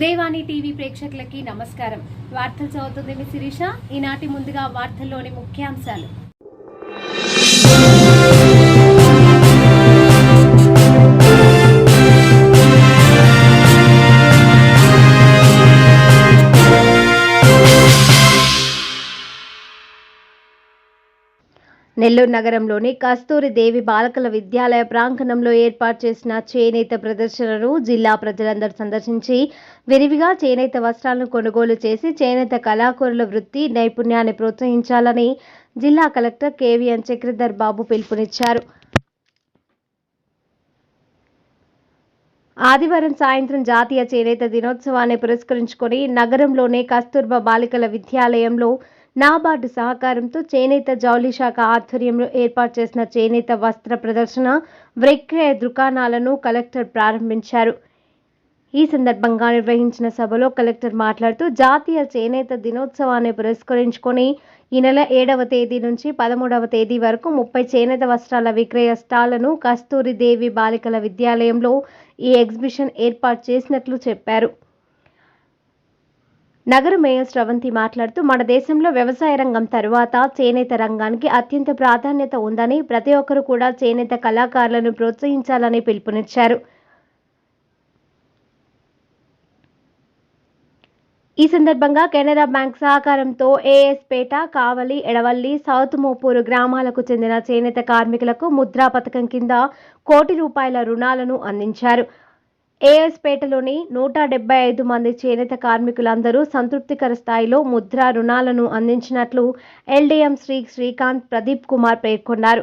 Udayavani TV ప్రేక్షకులకి నమస్కారం. వార్తలు చదువుతుంది మీ శిరీష. ఈనాటి ముందుగా వార్తల్లోని ముఖ్యాంశాలు. నెల్లూరు నగరంలోని కస్తూరి దేవి బాలకల విద్యాలయ ప్రాంగణంలో ఏర్పాటు చేసిన చేనేత ప్రదర్శనను జిల్లా ప్రజలందరూ సందర్శించి విరివిగా చేనేత వస్త్రాలను కొనుగోలు చేసి చేనేత కళాకారుల వృత్తి నైపుణ్యాన్ని ప్రోత్సహించాలని జిల్లా కలెక్టర్ కేవీఎన్ చక్రధర్ బాబు పిలుపునిచ్చారు. ఆదివారం సాయంత్రం జాతీయ చేనేత దినోత్సవాన్ని పురస్కరించుకొని నగరంలోని కస్తూర్బా బాలికల విద్యాలయంలో నాబార్డు సహకారంతో చేనేత జౌళి శాఖ ఆధ్వర్యంలో ఏర్పాటు చేసిన చేనేత వస్త్ర ప్రదర్శన విక్రయ దుకాణాలను కలెక్టర్ ప్రారంభించారు. ఈ సందర్భంగా నిర్వహించిన సభలో కలెక్టర్ మాట్లాడుతూ జాతీయ చేనేత దినోత్సవాన్ని పురస్కరించుకొని ఈ నెల 7వ తేదీ నుంచి 13వ తేదీ వరకు 30 చేనేత వస్త్రాల విక్రయ స్టాళ్లను కస్తూరి దేవి బాలికల విద్యాలయంలో ఈ ఎగ్జిబిషన్ ఏర్పాటు చేసినట్లు చెప్పారు. నగర మేయర్ శ్రవంతి మాట్లాడుతూ మన దేశంలో వ్యవసాయ రంగం తరువాత చేనేత రంగానికి అత్యంత ప్రాధాన్యత ఉందని, ప్రతి ఒక్కరూ కూడా చేనేత కళాకారులను ప్రోత్సహించాలని పిలుపునిచ్చారు. ఈ సందర్భంగా కెనరా బ్యాంక్ సహకారంతో ఏఎస్ పేట, కావలి, ఎడవల్లి, సౌత్ మోపూరు గ్రామాలకు చెందిన చేనేత కార్మికులకు ముద్రా పథకం కింద ₹1 కోటి రుణాలను అందించారు. ఏఎస్ పేటలోని 175 మంది చేనేత కార్మికులందరూ సంతృప్తికర స్థాయిలో ముద్రా రుణాలను అందించినట్లు ఎల్డీఎం శ్రీకాంత్ ప్రదీప్ కుమార్ పేర్కొన్నారు.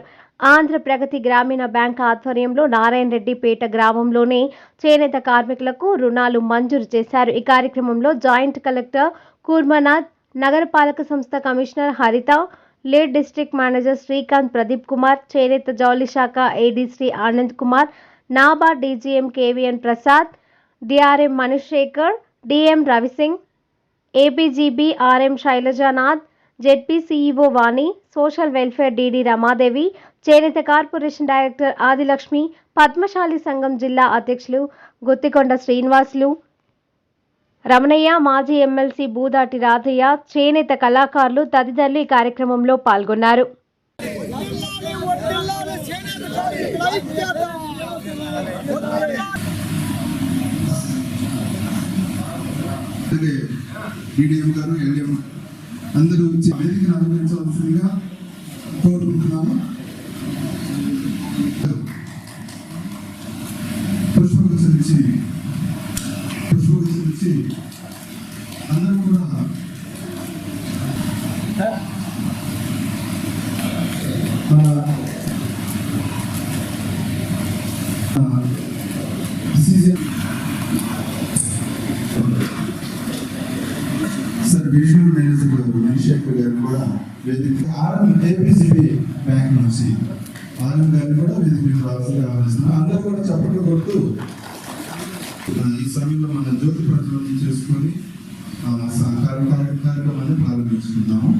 ఆంధ్ర ప్రగతి గ్రామీణ బ్యాంక్ ఆధ్వర్యంలో నారాయణ రెడ్డి పేట గ్రామంలోనే చేనేత కార్మికులకు రుణాలు మంజూరు చేశారు. ఈ కార్యక్రమంలో జాయింట్ కలెక్టర్ కూర్మనాథ్, నగరపాలక సంస్థ కమిషనర్ హరిత, lead district manager Srikanth Pradeep Kumar, చేనేత జౌళి శాఖ ఏడీ Shri Anand Kumar, NABARD DGM కేవీఎన్ Prasad, DRM Manish Shekhar, DM Ravi Singh, APGB RM Sailajanath, ZP CEO వాణి, సోషల్ వెల్ఫేర్ డీడీ రమాదేవి, చేనేత కార్పొరేషన్ డైరెక్టర్ ఆదిలక్ష్మి, పద్మశాలి సంఘం జిల్లా అధ్యక్షులు గుత్తికొండ శ్రీనివాసులు, రమణయ్య, మాజీ ఎమ్మెల్సీ బూదాటి రాధయ్య, చేనేత కళాకారులు తదితరులు ఈ కార్యక్రమంలో పాల్గొన్నారు. డీడీఎం గారు, ఎల్డీఎం అందరూ వచ్చి వేదికను అనుభవించవలసిందిగా కోరుకుంటున్నాము. పుష్పగుచ్చ నుంచి అందరూ కూడా విజువల్ మేనేజర్ గారు మనీష్ శేఖర్ గారు కూడా వేదిక, ఏపీజీబీ బ్యాంక్ నుంచి ఆనంద్ గారిని కూడా వేదిక రావాల్సిన అందరూ కూడా చప్పట్లు కొడుతూ ఈ సమయంలో మన జ్యోతి ప్రజ్వలనం చేసుకొని కార్యక్రమాన్ని ప్రారంభించుకుందాము.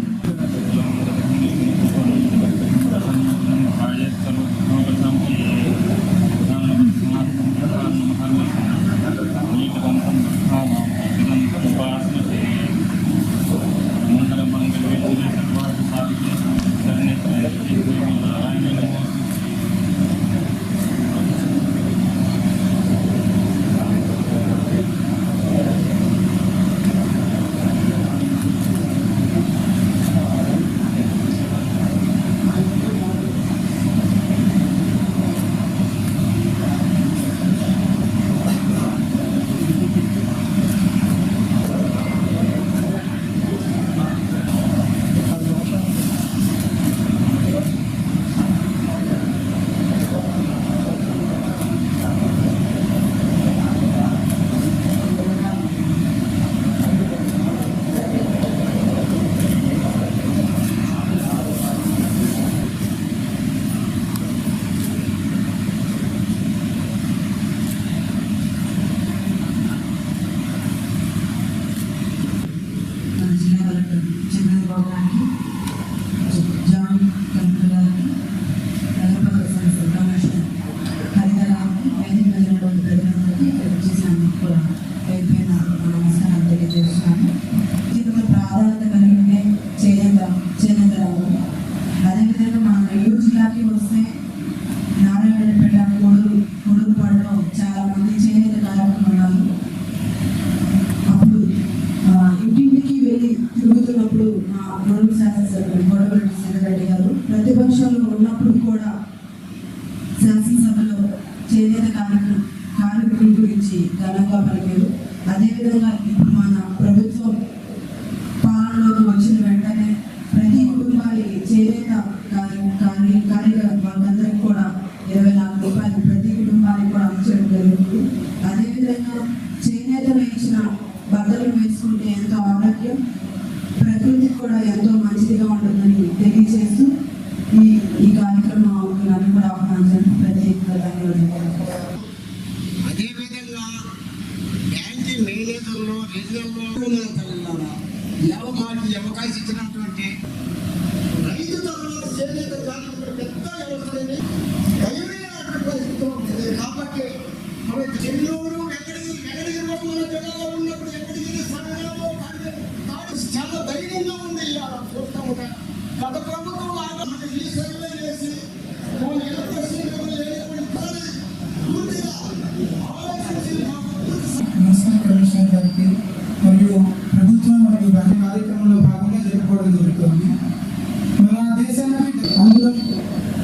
గురించి ఘనంగా పలికారు. అదేవిధంగా ఇప్పుడు మన ప్రభుత్వం పాలనలోకి వచ్చిన వెంటనే ప్రతి కుటుంబానికి చేనేత వాళ్ళందరికీ కూడా 24 రూపాయలు ప్రతి కుటుంబానికి కూడా అందించడం జరుగుతుంది. అదేవిధంగా చేనేత వేయించిన బట్టలు వేసుకుంటే ఎంతో ఆరోగ్యం, ప్రకృతికి కూడా ఎంతో మంచిదిగా ఉంటుందని తెలియజేస్తూ ఈ కార్యక్రమాన్ని కూడా ఆహ్వానించడం ప్రత్యేకంగా ధన్యవాదాలు. అదేవిధంగా బ్యాంకింగ్ మేనేజర్లో రీజనల్లో అవకాశం ఇచ్చినటువంటి రైతు తరగతి చేనేత కార్మికులు పెద్ద వ్యవస్థలని కాబట్టి మన చెల్లూరు వెంకటగిరి మన జిల్లాలో ఉన్నప్పుడు వెంకటగిరి సంఘంలో చాలా ధైర్యంగా ఉంది. ఇలా చూస్తూ ఉంటా గత ప్రభుత్వం మనకి ఈ సర్వే చేసి మున్సిపల్ కమిషనర్ గారికి మరియు ప్రభుత్వం మరియు దాని కార్యక్రమంలో భాగంగా జరుపుకోవడం జరుగుతుంది. మన దేశానికి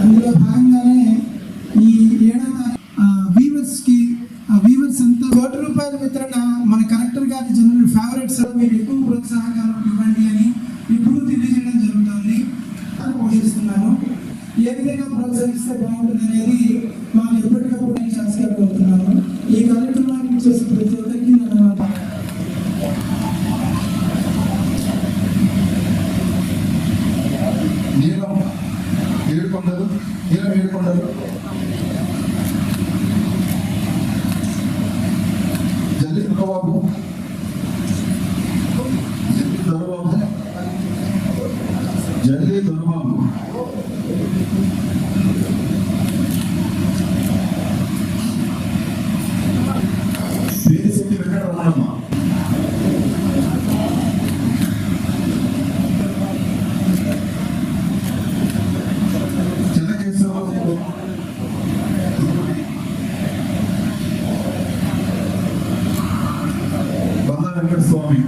అందులో భాగంగానే ఈ 7వ వీవర్స్ అంతా ₹1 వితరణ మన కలెక్టర్ గారి జనరల్ ఫేవరెట్స్ మీరు ఎక్కువ ప్రోత్సాహంగా ఇవ్వండి అని ఇప్పుడు తెలియజేయడం జరుగుతుంది. పోషిస్తున్నాను. ఏ విధంగా ప్రోత్సహిస్తే బాగుంటుంది అనేది మాకు ఎప్పటికప్పుడు నేను చేసుకోగలుగుతున్నాను. ఈ కార్యక్రమాన్ని చేసే ప్రతి ఒక్కరికి నీలం ఏడుకొండలు జల్లి దొరబాబు జల్లి దొరబాబు పేరు శెట్టి వెంకటరమణమ్మ చెన్నకేశ్వరరావు బందా వెంకట స్వామి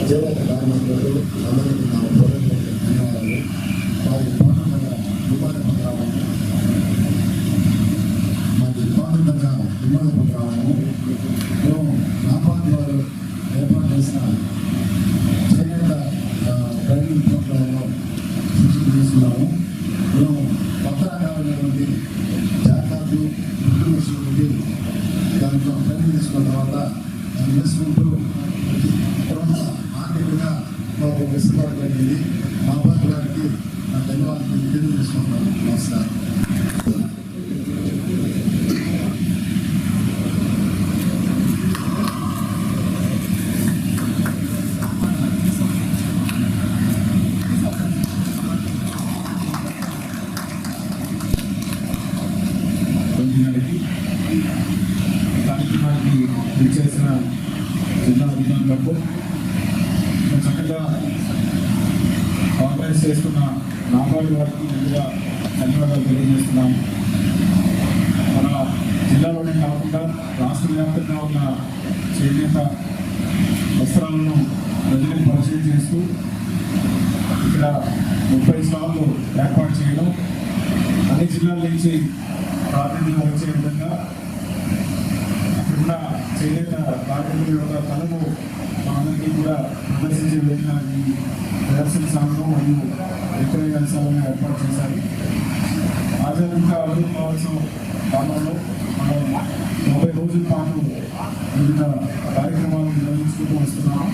చేనేత కార్మికులకు అందరికీ నా ధన్యవాదాలు. వారి పాఠంగా విమాన ప్రోగ్రాము మేము నాబార్డ్ వారు ఏర్పాటు చేసిన చేనేత ట్రైనింగ్ ప్రోగ్రాంలో శిక్షణ తీసుకున్నాము. మేము కొత్త రకాలైనటువంటి జాగ్రత్తలు నుండి దాంట్లో ట్రైనింగ్ తీసుకున్న తర్వాత దాన్ని వేసుకుంటూ కొంత ఆర్థికంగా మాకు వెసులుబాటు కలిగింది. నాబార్డ్ గారికి నా ధన్యవాదాలు తెలియజేసుకుంటున్నాను. నమస్కారం. కార్యక్రమానికి విచ్చేసిన జిల్లా అధికారులకు చక్కగా ఆర్గనైజ్ చేస్తున్న నాబార్డ్ వారికి ముందుగా ధన్యవాదాలు తెలియజేస్తున్నాము. మన జిల్లాలోనే కాకుండా రాష్ట్ర వ్యాప్తంగా ఉన్న చేనేత వస్త్రాలను ప్రజలకు పరిచయం చేస్తూ ఇక్కడ 30 స్టాళ్ళు ఏర్పాటు చేయడం, అన్ని జిల్లాల నుంచి ప్రాతినిధ్యం వచ్చే విధంగా అక్కడున్న చేనేత కార్మికుల యొక్క కళను మనందరికీ కూడా ప్రదర్శించే విధంగా ఈ ప్రదర్శనశాలను మరియు విక్రయశాలను ఏర్పాటు చేశారు. ఆధ్యాత్మిక అభివృద్ధి మహోత్సవం కాలంలో మనం 30 రోజుల పాటు వివిధ కార్యక్రమాలు నిర్వహించుకుంటూ వస్తున్నాము.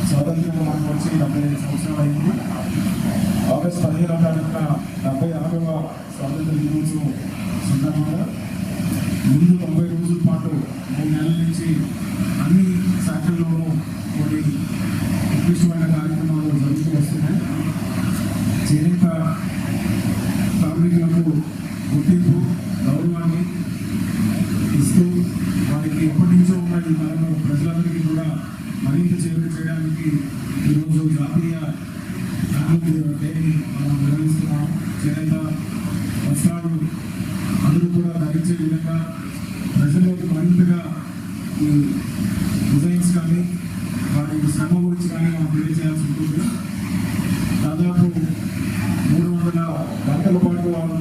స్వాతంత్ర్యం మనకు వచ్చి 75 సంవత్సరాలు అయింది. ఆగస్టు 15వ తారీఖున 76వ స్వాతంత్ర దినోత్సవం సందర్భంగా ముందు 90 రోజుల పాటు 3 నెలల నుంచి అన్ని శాఖల్లోనూ కొన్ని ఉత్కృష్టమైన కార్యక్రమాలు జరుగుతూ వస్తున్నాయి. చేనేత కార్మికులకు గుర్తింపు గౌరవాన్ని ఇస్తూ వారికి ఎప్పటి నుంచో ఉన్న ఈ మనము ప్రజలందరికీ కూడా మరింత చేరువ చేయడానికి ఈరోజు జాతీయ డేని మనం నిర్వహిస్తున్నాం. చేనేత వస్త్రాలు అందరూ కూడా ధరించే విధంగా ప్రజల్లోకి మరింతగా ఈ డిజైన్స్ కానీ వాటి శ్రమ గురించి కానీ మనం తెలియజేయాల్సి ఉంటుంది. దాదాపు 300 గంటల పాటు వాళ్ళు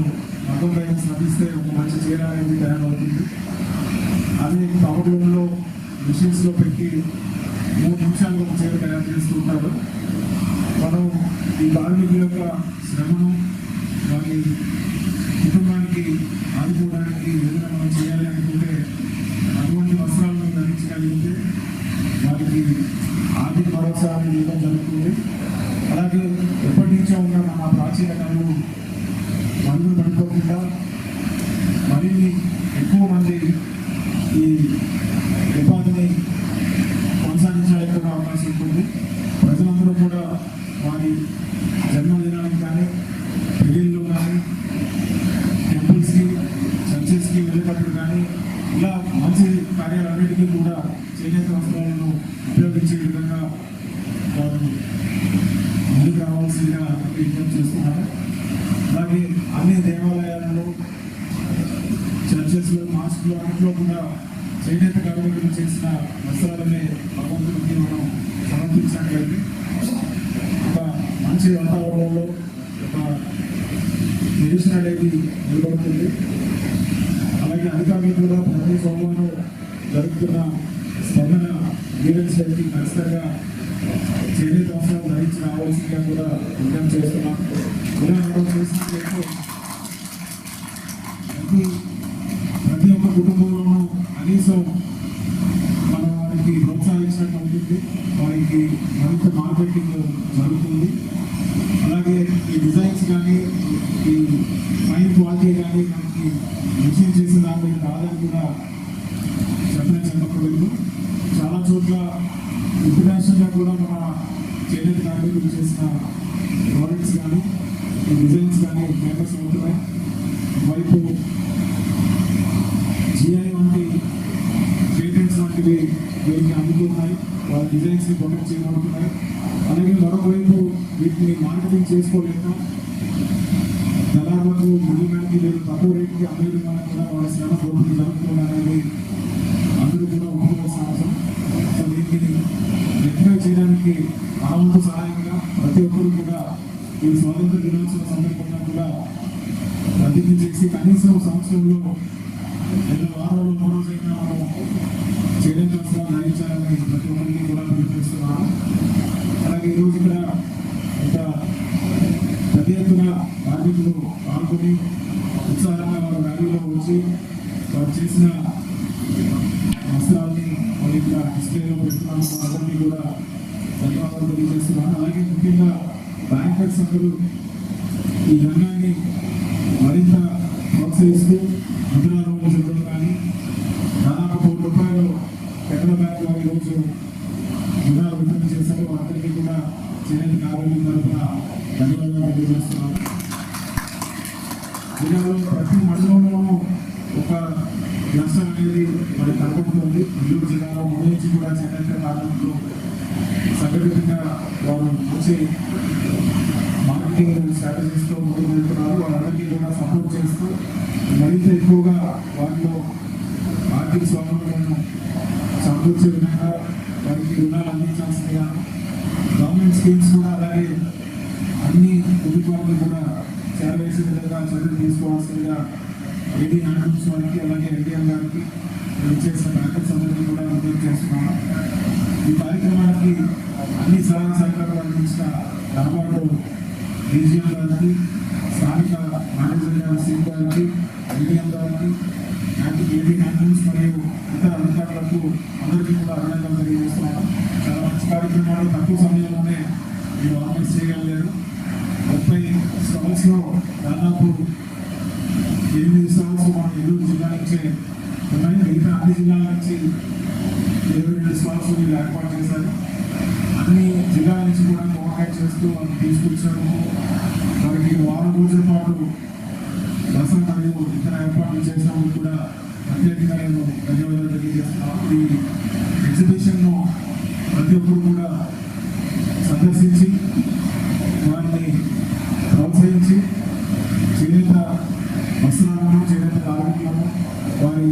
మగ్గం పైన శ్రమిస్తే ఒక మంచి చీర అనేది తయారవుతుంది. అదే పవర్ రూమ్లో మిషన్స్లో పెట్టి 3 నిమిషాల్లో ఒక చీర తయారు చేస్తూ ఉంటారు. మనం ఈ కార్మికుల యొక్క శ్రమను వారి కుటుంబానికి ఆదుకోవడానికి ఏదైనా మనం చేయాలి అనుకుంటే అటువంటి వస్త్రాలను ధరించగలిగితే వారికి ఆర్థిక భరోసా అనేది ఇవ్వడం జరుగుతుంది. అలాగే ఎప్పటి నుంచో ఉన్న మన ప్రాచీన కళలు మరుగున పడిపోకుండా మరిన్ని ఎక్కువ మంది ఈ ఉపాధిని కొనసాగించడానికి కూడా అవకాశం ఉంటుంది. ప్రజలందరూ కూడా వారి జన్మదినానికి కానీ పెళ్ళిళ్ళు కానీ టెంపుల్స్కి చర్చెస్కి వెళ్ళేటప్పుడు కానీ ఇలా మంచి కార్యాలన్నిటికీ కూడా చేనేత వస్త్రాలను ఉపయోగించే విధంగా వారు ముందుకు రావాల్సిందిగా విజ్ఞప్తి చేస్తున్నారు. అలాగే అన్ని దేవాలయాలలో చర్చెస్లో మాస్క్లో అన్నింటిలో కూడా చేనేత కార్మికులు చేసిన వస్త్రాలనే భగవంతుడికి మనం సమర్పించినట్లయితే ఒక మంచి వాతావరణంలో ఒక నిరసన అనేది నిలబడుతుంది. అలాగే అధికారులు కూడా ప్రతి సోమవారం జరుగుతున్న స్పందన ఈవెంట్స్ లకి ఖచ్చితంగా చేనేత వస్త్రాలు ధరించి రావాల్సిందిగా కూడా విజ్ఞప్తి చేస్తున్నాం. ఇలా మనం చేసినట్లయితే ప్రతి ఒక్క కుటుంబంలోనూ కనీసం మనం వారికి ప్రోత్సహించినట్టు ఉంటుంది. వారికి మరింత మార్కెటింగ్ జరుగుతుంది. అలాగే ఈ డిజైన్స్ కానీ ఈ ఫైన్ క్వాలిటీ కానీ మనకి మిషన్ చేసిన దాని మీద రాదని కూడా చెప్పకూడదు. చాలా చోట్ల ఇంటర్నేషనల్గా కూడా మన చేనేత కార్మికులు చేసిన ప్రోడక్ట్స్ కానీ ఈ డిజైన్స్ కానీ ఫేమస్ అవుతున్నాయి. వైపు జిఐ వంటి పేటెంట్స్ వంటివి వీరికి అందుతున్నాయి. వాళ్ళ డిజైన్స్ని ప్రొటెక్ట్ చేయబడుతున్నాయి. అలాగే మరోవైపు వీటిని మార్కెటింగ్ చేసుకోలేక దళారులకు మిడిల్ మ్యాన్కి లేదు తక్కువ రేటుకి అమ్మేయడం వల్ల కూడా వాళ్ళ శ్రమ దోపిడీ జరుగుతుంది అనేది అందరూ కూడా ఒప్పుకోవాల్సిన అవసరం. సో దీన్ని రెక్టిఫై చేయడానికి ఆవంతు సహాయంగా ప్రతి ఒక్కరు కూడా ఈ స్వాతంత్ర దినోత్సవ సందర్భంగా కూడా ప్రతిజ్ఞ చేసి కనీసం సంవత్సరంలో 2 వారాలు 3 రోజులైనా మనం చేనేత వస్త్రాలు ధరించాలని ప్రతి ఒక్కరికి కూడా పిలుపునిస్తున్నాను. అలాగే ఈరోజు ఇక్కడ ఒక పెద్ద ఎత్తున కార్మికులు పాల్గొని ఉత్సాహంగా వారి ర్యాలీలో వచ్చి వారు చేసిన వస్త్రాలని వాళ్ళ ఇక్కడ డిస్ప్లేలో పెడుతున్నాము. అందరికీ కూడా ధన్యవాదాలు తెలియజేస్తున్నాను. అలాగే ముఖ్యంగా బ్యాంకర్స్ అందరూ ఈ రంగాన్ని మరింత ప్రోత్సహిస్తూ ముద్రా లోన్లు ఇవ్వడం కానీ దాదాపు ₹1 కెనరా బ్యాంక్ వారి ఈరోజు రుణాలు విడుదల చేశారు. అందరికీ కూడా చేనేత కార్మికుల తరఫున ధన్యవాదాలు తెలియజేస్తున్నాను. జిల్లాలో ప్రతి మండలంలోనూ ఒక నష్టం అనేది మరి కనబడుతుంది. నెల్లూరు జిల్లాలో ముందు నుంచి కూడా చేనేత కార్మికులు సంఘటితంగా వారు మంచి మార్కెటింగ్ స్ట్రాటజీస్తో ముందుకు వెళ్తున్నారు. వాళ్ళందరికీ కూడా సపోర్ట్ చేస్తూ మరింత ఎక్కువగా వాటిలో ఆర్థిక స్వాతంత్రాలను సమకూర్చే విధంగా వారికి రుణాలు అందించాల్సిందిగా గవర్నమెంట్ స్కీమ్స్ కూడా అలాగే అన్ని కుటుంబాలను కూడా చేరవేసే విధంగా చర్యలు తీసుకోవాల్సిందిగా ఏడీ హ్యాండ్లూమ్స్ వారికి అలాగే ఎన్టీఎం గారికి చేసిన బ్యాంకర్స్ అందరికీ కూడా విజ్ఞప్తి చేస్తున్నాను. ఈ కార్యక్రమానికి అన్ని సహాయ సహకారాలు అందించిన ధనబాటు డీజీఎం గారికి, స్థానిక మేనేజర్ గారి సీట్ గారికి, ఎన్టీఎం గారికి, ఏడీ హ్యాండ్లూమ్స్ మరియు ఇతర అధికారులకు అందరికీ కూడా అభినందనలు తెలియజేస్తున్నాను. చాలా మంచి కార్యక్రమాలు తక్కువ సమయంలోనే మీరు ఆర్గనైజ్ చేయగలిగారు. 30 స్టాల్స్లో దాదాపు 8 స్టాల్స్ మన నెల్లూరు జిల్లా నుంచే ఉన్నాయి. మిగతా అన్ని జిల్లాల నుంచి 22 స్టాల్స్ మీరు ఏర్పాటు చేశారు. అన్ని జిల్లాల నుంచి కూడా కోఆర్డినేట్ చేస్తూ వాళ్ళు తీసుకొచ్చాము. వారికి వారం రోజుల పాటు దసరా మరియు ఇతర ఏర్పాట్లు చేసినప్పుడు కూడా ప్రత్యేకంగా నేను ధన్యవాదాలు తెలియజేస్తున్నాను. ఈ ఎగ్జిబిషన్ను ప్రతి ఒక్కరు కూడా సందర్శించి వారిని ప్రోత్సహించి చేనేత వస్త్రాలను, చేనేత కార్మికులను, వారి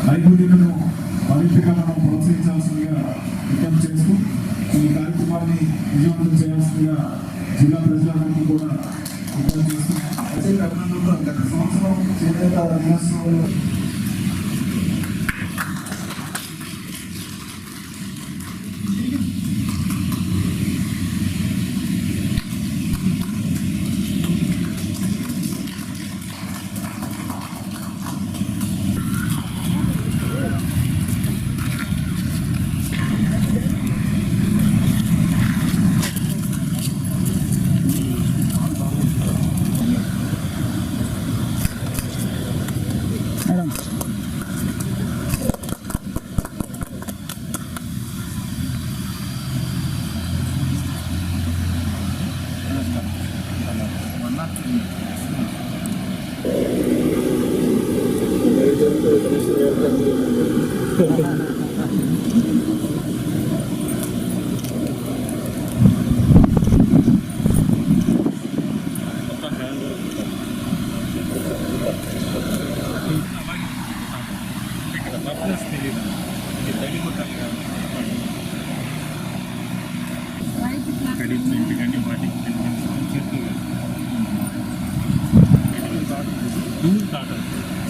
నైపుణ్యతను మరింతగా ప్రోత్సహించాల్సిందిగా విజ్ఞప్తి చేస్తూ ఈ కార్యక్రమాన్ని విజయవంతం చేయాల్సిందిగా జిల్లా ప్రజలందరికీ కూడా విజ్ఞప్తి చేస్తున్నాను. గత సంవత్సరం చేనేత దినోత్సవంలో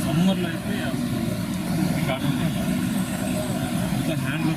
సమ్మర్లో అయితే కాటన్ ఇంకా హ్యాండ్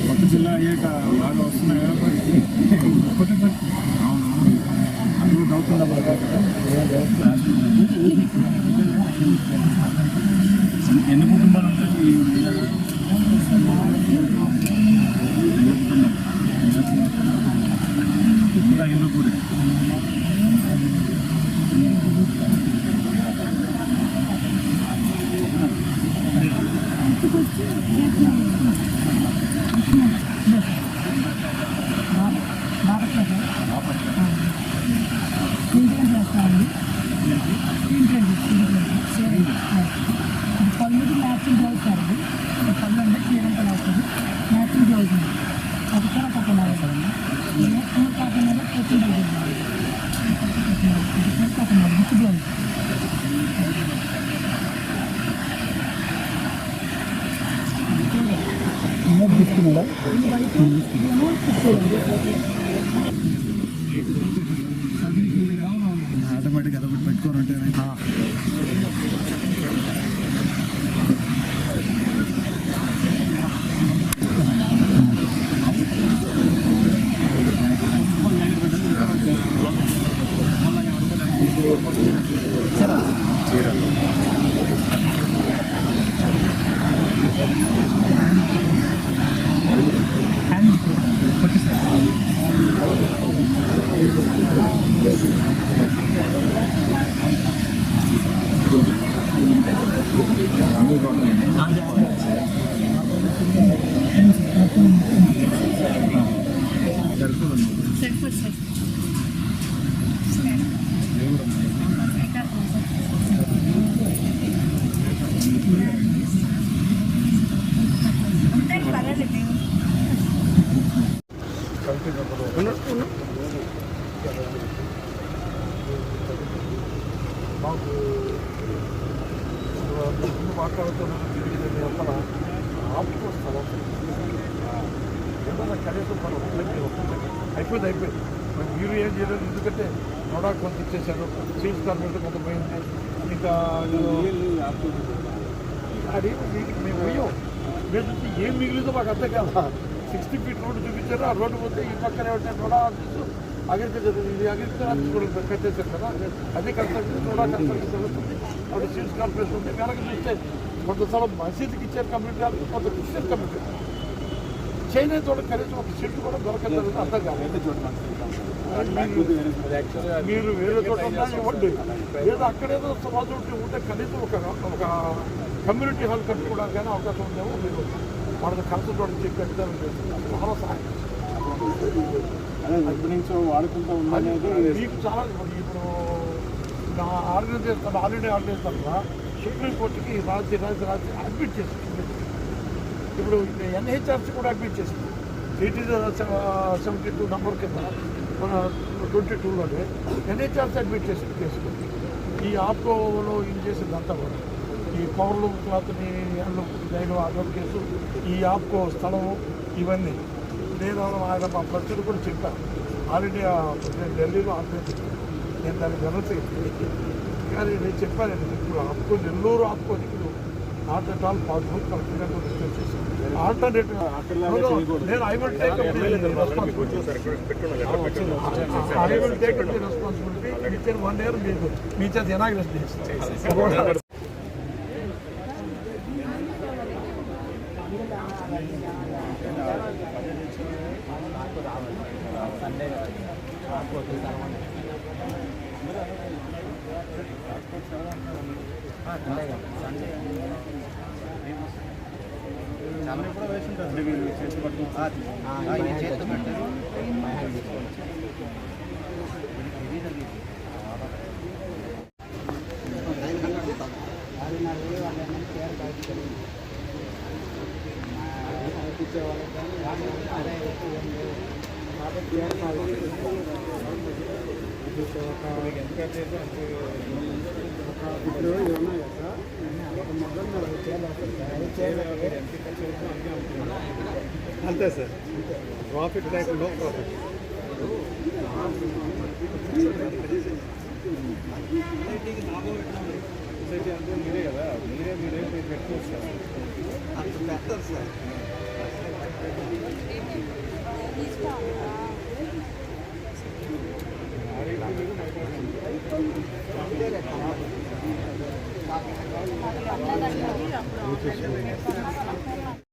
కొత్త జిల్లా అయ్యాక బాగా వస్తున్నాయి అందులో డౌట్ ఎన్ని కుటుంబాలు ఉంటాయి ఇంకా ఇల్లు కూడా పళ్ళుకి మ్యాచింగ్ బ్లౌజ్ సార్ అది పళ్ళు అంటే చీరంత వస్తుంది మ్యాచింగ్ బ్లౌజ్ అది కూడా పక్కన కాకుండా కొత్త బ్లౌజ్ కాకుండా విత్ బ్లౌజ్ తీసుకున్నాడా మాకు మాట్లాడుతున్న తిరిగి అక్కడ ఆపుకో స్థలం ఏమన్నా కనీసం మన అయిపోయింది మీరు ఏం చేయలేదు, ఎందుకంటే నోడా కొంత ఇచ్చేసారు, చీఫ్ కార్మికులు కొంత పోయింది, ఇంకా అది మేము పోయాం. మీరు ఏం మిగిలిందో మాకు అర్థం కదా. 60 feet రోడ్డు చూపించారు, ఆ రోడ్డు పోతే ఈ పక్కనే ఉంటే నోడా ఆఫీసు అగ్రికల్చర్, ఇది అగ్రికల్చర్ ఆఫీస్ కూడా కట్టేశారు కదా, అదే కన్స్ట్రక్షన్ నోడా కన్స్ట్రక్షన్ జరుగుతుంది. అప్పుడు చీఫ్ కార్పొరేషన్ ఉంది, వెనక చూస్తే కొంత స్థలం మసీదుకి ఇచ్చారు కమ్యూనిటీ హాల్, కొంత క్రిస్టియన్ కమ్యూనిటీ చైనా తోట కనీసం ఒక చెట్టు కూడా దొరకలేదు. అర్థం కాదు, మీరు వేరే చోట ఇవ్వండి, లేదా అక్కడేదో సమాజం ఉంటే కనీసం ఒక కమ్యూనిటీ హాల్ కట్టుకోవడానికి కానీ అవకాశం ఉందేమో. మీరు వాళ్ళకి ఖర్చు కూడా చెప్పి పెడతారని చేస్తున్నారు, చాలా సహాయం వాడుకుంటూ ఉందనేది మీకు చాలా. ఇప్పుడు నా ఆర్గనైజ్ ఆల్రెడీ ఆర్గనైజ్ తర్వాత సుప్రీంకోర్టుకి రాజ్య అడ్మిట్ చేస్తుంది. ఇప్పుడు ఎన్హెచ్ఆర్సీ కూడా అడ్మిట్ చేసింది. 1872 నంబర్ కింద మన 22లోనే ఎన్హెచ్ఆర్సీ అడ్మిట్ చేసింది కేసు. ఈ ఆప్కోలో ఇది చేసిందంతా కూడా ఈ పవర్లు క్లాత్ని జైలు ఆధార్ కేసు, ఈ ఆప్కో స్థలము, ఇవన్నీ నేను ఆయన మా ప్రజలు కూడా చెప్పాను. ఆల్రెడీ ఢిల్లీలో ఆపేసి నేను దాన్ని గమనించి, కానీ నేను చెప్పాను ఇప్పుడు ఆప్కో నెల్లూరు ఆప్కోని ఇప్పుడు నాట్ అట్ ఆల్ పాసిబుల్, కరెక్ట్గా డిస్కస్ చేసి ఆల్టర్నేటివ్ నేను I will take responsibility with in 1 year మీకు మీ చేత ఇనాగ్రేషన్ చేస్తాను. కూడా వేసి ఉంటుంది చేతి పట్టు అంతే సార్, ప్రాఫిట్ లేకుండా ప్రాఫిట్. సొసైటీ అంటే మీరే కదా, మీరే పెట్టుకోవచ్చు సార్, అంత better sir.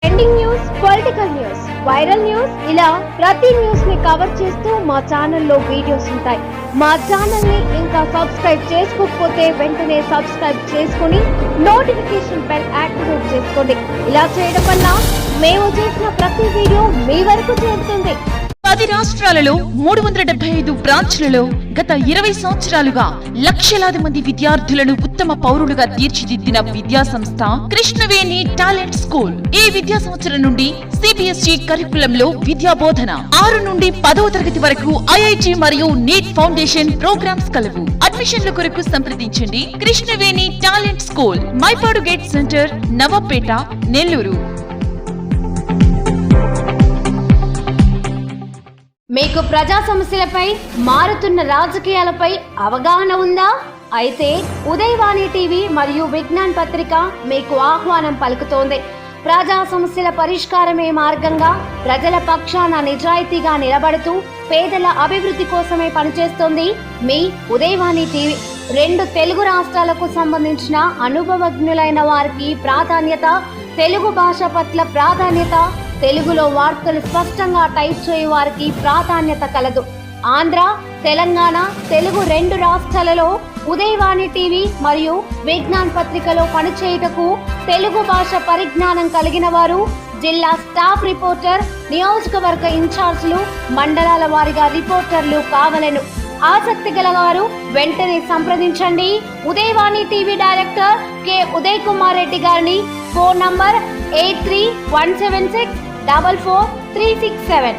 Trending news, political news, viral news, ఇలా ప్రతి న్యూస్ ని కవర్ చేస్తూ మా ఛానల్లో వీడియోస్ ఉంటాయి. మా ఛానల్ ని ఇంకా సబ్స్క్రైబ్ చేసుకోకపోతే వెంటనే సబ్స్క్రైబ్ చేసుకుని నోటిఫికేషన్ బెల్ యాక్టివేట్ చేసుకోండి. ఇలా చేయడం వల్ల మేము చేసిన ప్రతి వీడియో మీ వరకు చేరుతుంది. 10 రాష్ట్రాలలో 375 బ్రాంచ్లలో గత 20 సంవత్సరాలుగా లక్షలాది మంది విద్యార్థులను ఉత్తమ పౌరులుగా తీర్చిదిద్దిన విద్యా సంస్థ కృష్ణవేణి టాలెంట్ స్కూల్. ఈ విద్యా సంవత్సరం నుండి CBSE కరికులంలో విద్యా బోధన. 6 నుండి 10వ తరగతి వరకు IIT మరియు నీట్ ఫౌండేషన్ ప్రోగ్రామ్స్ కలవు. అడ్మిషన్ల కొరకు సంప్రదించండి. Krishnaveni talent school, Mypadu gate centre, Navapeta, Nellore. మీకు ప్రజా సమస్యలపై, మారుతున్న రాజకీయాలపై అవగాహన ఉందా? అయితే ఉదయవాణి టీవీ మరియు విజ్ఞాన్ పత్రిక మీకు ఆహ్వానం పలుకుతోంది. ప్రజా సమస్యల పరిష్కారమే మార్గంగా ప్రజల పక్షాన నిజాయితీగా నిలబడుతూ పేదల అభివృద్ధి కోసమే పనిచేస్తోంది మీ ఉదయవాణి టీవీ. 2 తెలుగు రాష్ట్రాలకు సంబంధించిన అనుభవజ్ఞులైన వారికి ప్రాధాన్యత, తెలుగు భాష పట్ల ప్రాధాన్యత, తెలుగులో వార్తలు స్పష్టంగా టైప్ చేయు వారికి ప్రాధాన్యత కలదు. ఆంధ్ర, తెలంగాణ, తెలుగు 2 రాష్ట్రాలలో ఉదయవాణి టీవీ మరియు విజ్ఞాన్ పత్రికలో పనిచేయుటకు తెలుగు భాష పరిజ్ఞానం కలిగిన వారు జిల్లా స్టాఫ్ రిపోర్టర్, నియోజకవర్గ ఇన్ఛార్జీలు, మండలాల వారీగా రిపోర్టర్లు కావలెను. ఆసక్తి గలవారు వెంటనే సంప్రదించండి. Udayavani TV director K Uday Kumar Reddy గారిని. Phone number 8317644367.